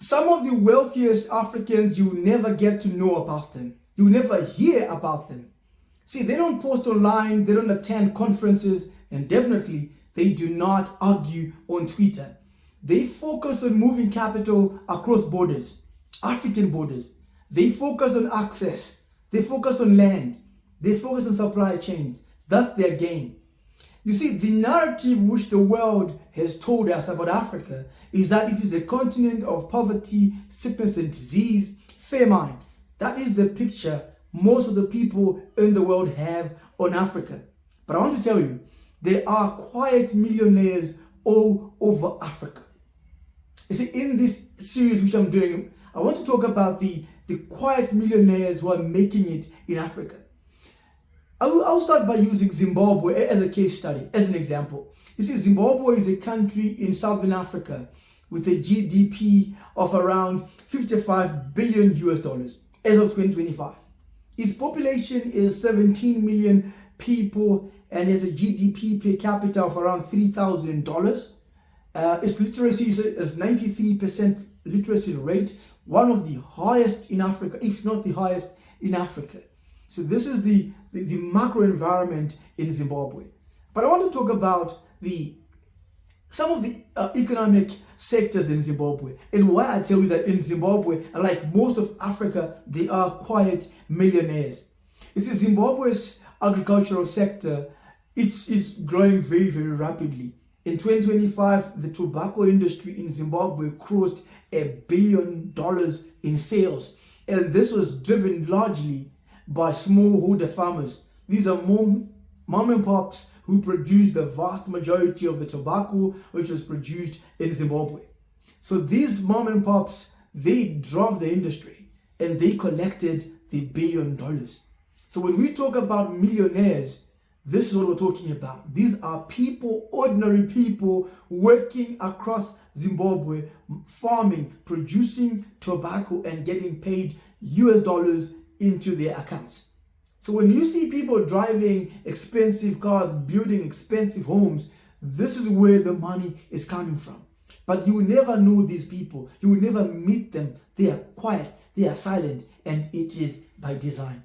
Some of the wealthiest Africans, you never get to know about them. You never hear about them. See, they don't post online, they don't attend conferences, and definitely they do not argue on Twitter. They focus on moving capital across borders, African borders. They focus on access. They focus on land. They focus on supply chains. That's their game. You see, the narrative which the world has told us about Africa is that it is a continent of poverty, sickness and disease, famine. That is the picture most of the people in the world have on Africa. But I want to tell you, there are quiet millionaires all over Africa. You see, in this series which I'm doing, I want to talk about the quiet millionaires who are making it in Africa. I'll start by using Zimbabwe as a case study, as an example. You see, Zimbabwe is a country in Southern Africa with a GDP of around 55 billion US dollars as of 2025. Its population is 17 million people and has a GDP per capita of around $3,000. Its literacy is 93% literacy rate, one of the highest in Africa, if not the highest in Africa. So this is the macro environment in Zimbabwe. But I want to talk about some of the economic sectors in Zimbabwe and why I tell you that in Zimbabwe, like most of Africa, they are quiet millionaires. You see, Zimbabwe's agricultural sector, it's growing very, very rapidly. In 2025, the tobacco industry in Zimbabwe crossed $1 billion in sales. And this was driven largely by smallholder farmers. These are mom and pops who produce the vast majority of the tobacco which was produced in Zimbabwe. So these mom and pops, they drove the industry and they collected the $1 billion. So when we talk about millionaires, this is what we're talking about. These are people, ordinary people working across Zimbabwe, farming, producing tobacco and getting paid US dollars into their accounts. So when you see people driving expensive cars, building expensive homes, this is where the money is coming from. But you will never know these people. You will never meet them. They are quiet, they are silent, and it is by design.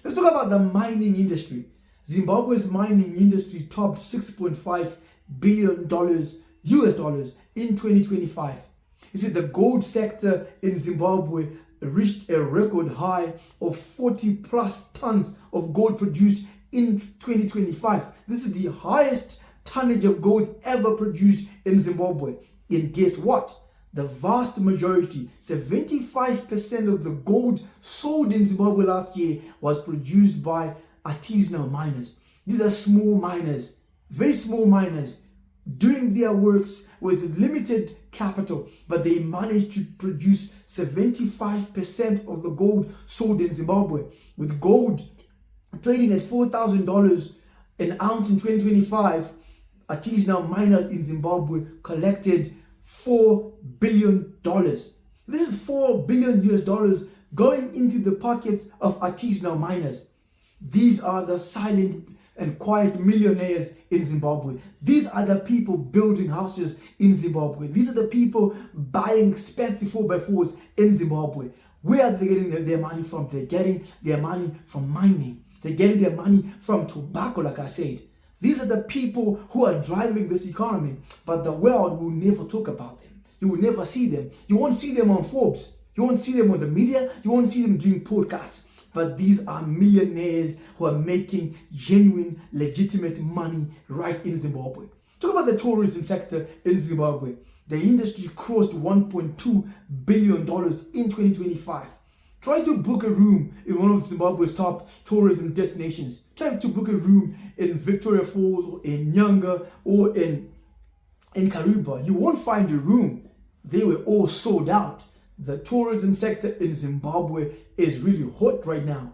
Let's talk about the mining industry. Zimbabwe's mining industry topped $6.5 billion US dollars in 2025. You see, the gold sector in Zimbabwe reached a record high of 40 plus tons of gold produced in 2025. This is the highest tonnage of gold ever produced in Zimbabwe. And guess what? The vast majority, 75% of the gold sold in Zimbabwe last year was produced by artisanal miners. These are small miners, very small miners, doing their works with limited capital, but they managed to produce 75% of the gold sold in Zimbabwe, with gold trading at $4,000 an ounce in 2025. Artisanal miners in Zimbabwe collected $4 billion. This is $4 billion US dollars going into the pockets of artisanal miners. These are the silent and quiet millionaires in Zimbabwe. These are the people building houses in Zimbabwe. These are the people buying expensive 4x4s in Zimbabwe. Where are they getting their money from? They're getting their money from mining. They're getting their money from tobacco, like I said. These are the people who are driving this economy, but the world will never talk about them. You will never see them. You won't see them on Forbes. You won't see them on the media. You won't see them doing podcasts. But these are millionaires who are making genuine, legitimate money right in Zimbabwe. Talk about the tourism sector in Zimbabwe. The industry crossed $1.2 billion in 2025. Try to book a room in one of Zimbabwe's top tourism destinations. Try to book a room in Victoria Falls or in Nyanga or in Kariba. You won't find a room. They were all sold out. The tourism sector in Zimbabwe is really hot right now.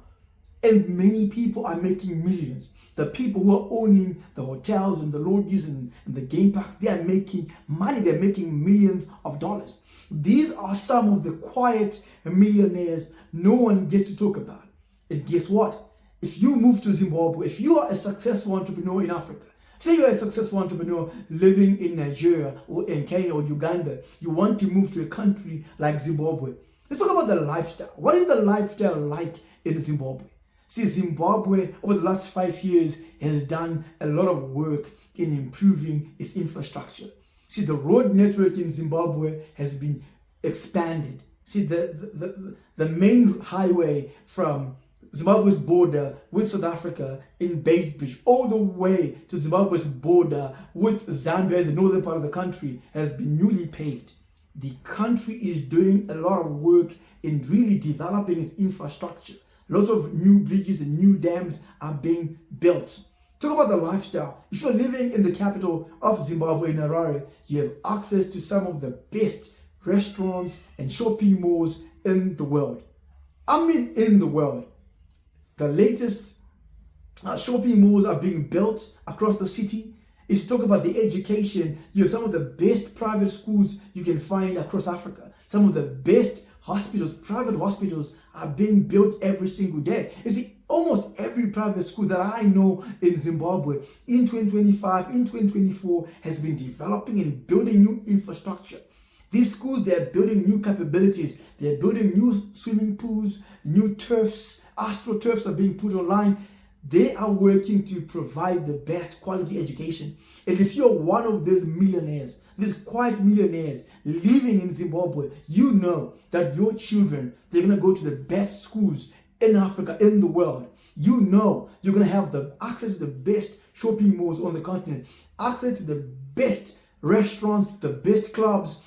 And many people are making millions. The people who are owning the hotels and the lodges and the game parks, they are making money. They're making millions of dollars. These are some of the quiet millionaires no one gets to talk about. And guess what? If you move to Zimbabwe, if you are a successful entrepreneur in Africa, Say you're a successful entrepreneur living in Nigeria or in Kenya or Uganda. You want to move to a country like Zimbabwe. Let's talk about the lifestyle. What is the lifestyle like in Zimbabwe? See, Zimbabwe over the last 5 years has done a lot of work in improving its infrastructure. See, the road network in Zimbabwe has been expanded. See, the main highway from Zimbabwe's border with South Africa in Beitbridge all the way to Zimbabwe's border with Zambia, the northern part of the country, has been newly paved. The country is doing a lot of work in really developing its infrastructure. Lots of new bridges and new dams are being built. Talk about the lifestyle. If you're living in the capital of Zimbabwe, in Harare, you have access to some of the best restaurants and shopping malls in the world. I mean, in the world. The latest shopping malls are being built across the city. It's talk about the education. You have some of the best private schools you can find across Africa. Some of the best hospitals, private hospitals, are being built every single day. You see, almost every private school that I know in Zimbabwe in 2025, in 2024, has been developing and building new infrastructure. These schools, they're building new capabilities. They're building new swimming pools, new turfs, astroturfs are being put online. They are working to provide the best quality education. And if you're one of these millionaires, these quiet millionaires living in Zimbabwe, you know that your children, they're going to go to the best schools in Africa, in the world. You know you're going to have the access to the best shopping malls on the continent, access to the best restaurants, the best clubs.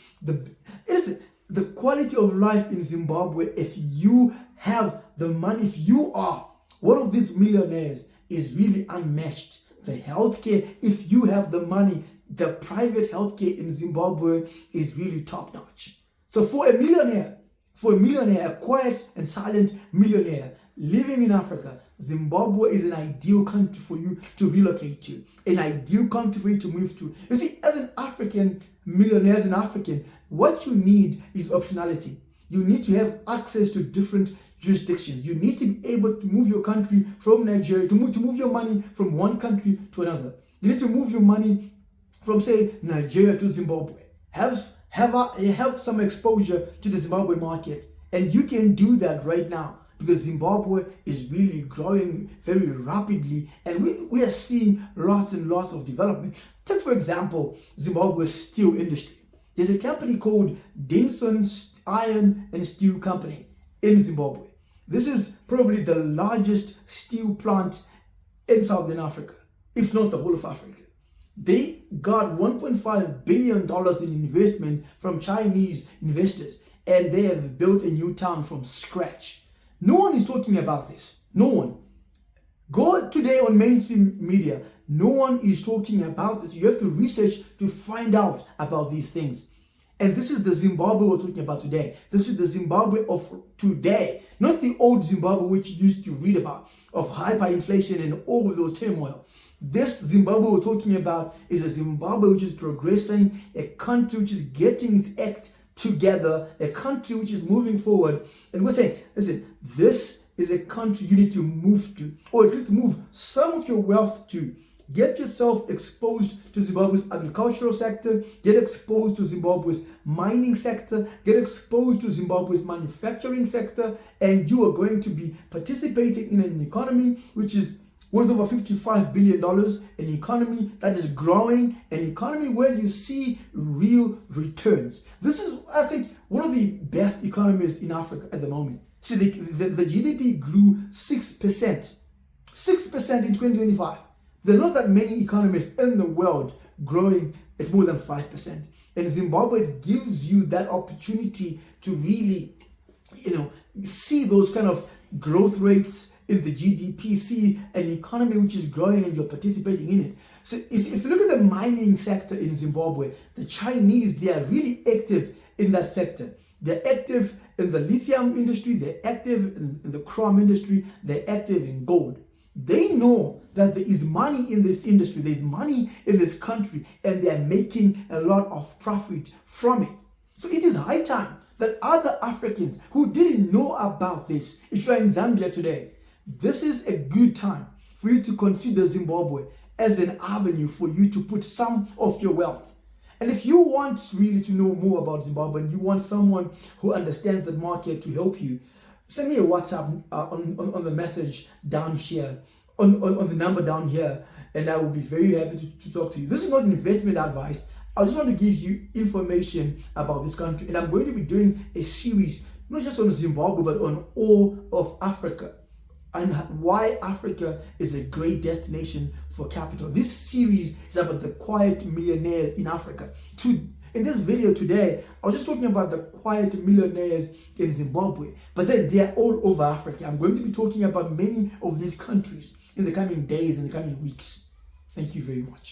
The quality of life in Zimbabwe, if you have the money, if you are one of these millionaires, is really unmatched. The healthcare, if you have the money, the private healthcare in Zimbabwe is really top notch. So for a millionaire, a quiet and silent millionaire living in Africa, Zimbabwe is an ideal country for you to relocate to, an ideal country for you to move to. You see, as an African millionaire, as an African, what you need is optionality. You need to have access to different jurisdictions. You need to be able to move your country from Nigeria, to move your money from one country to another. You need to move your money from, say, Nigeria to Zimbabwe. Have some exposure to the Zimbabwe market. And you can do that right now because Zimbabwe is really growing very rapidly and we are seeing lots and lots of development. Take, for example, Zimbabwe's steel industry. There's a company called Denson Iron and Steel Company in Zimbabwe. This is probably the largest steel plant in Southern Africa, if not the whole of Africa. They got $1.5 billion in investment from Chinese investors, and they have built a new town from scratch. No one is talking about this. No one. Go today on mainstream media. No one is talking about this. You have to research to find out about these things. And this is the Zimbabwe we're talking about today. This is the Zimbabwe of today, not the old Zimbabwe which you used to read about, of hyperinflation and all of those turmoil. This Zimbabwe we're talking about is a Zimbabwe which is progressing, a country which is getting its act together, a country which is moving forward. And we're saying, listen, this is a country you need to move to, or at least move some of your wealth to. Get yourself exposed to Zimbabwe's agricultural sector, get exposed to Zimbabwe's mining sector, get exposed to Zimbabwe's manufacturing sector, and you are going to be participating in an economy which is worth over $55 billion, an economy that is growing, an economy where you see real returns. This is, I think, one of the best economies in Africa at the moment. See, the GDP grew 6%. 6% in 2025. There are not that many economies in the world growing at more than 5%. And Zimbabwe gives you that opportunity to really, see those kind of growth rates in the GDP, see an economy which is growing and you're participating in it. So if you look at the mining sector in Zimbabwe, the Chinese, they are really active in that sector. They're active in the lithium industry, they're active in the chrome industry, they're active in gold. They know that there is money in this industry, there is money in this country, and they are making a lot of profit from it. So it is high time that other Africans who didn't know about this, if you are in Zambia today, this is a good time for you to consider Zimbabwe as an avenue for you to put some of your wealth. And if you want really to know more about Zimbabwe and you want someone who understands the market to help you, send me a WhatsApp on the message down here, on the number down here, and I will be very happy to talk to you. This is not investment advice. I just want to give you information about this country, and I'm going to be doing a series, not just on Zimbabwe, but on all of Africa, and why Africa is a great destination for capital. This series is about the quiet millionaires in Africa. In this video today, I was just talking about the quiet millionaires in Zimbabwe, but then they are all over Africa. I'm going to be talking about many of these countries in the coming days and the coming weeks. Thank you very much.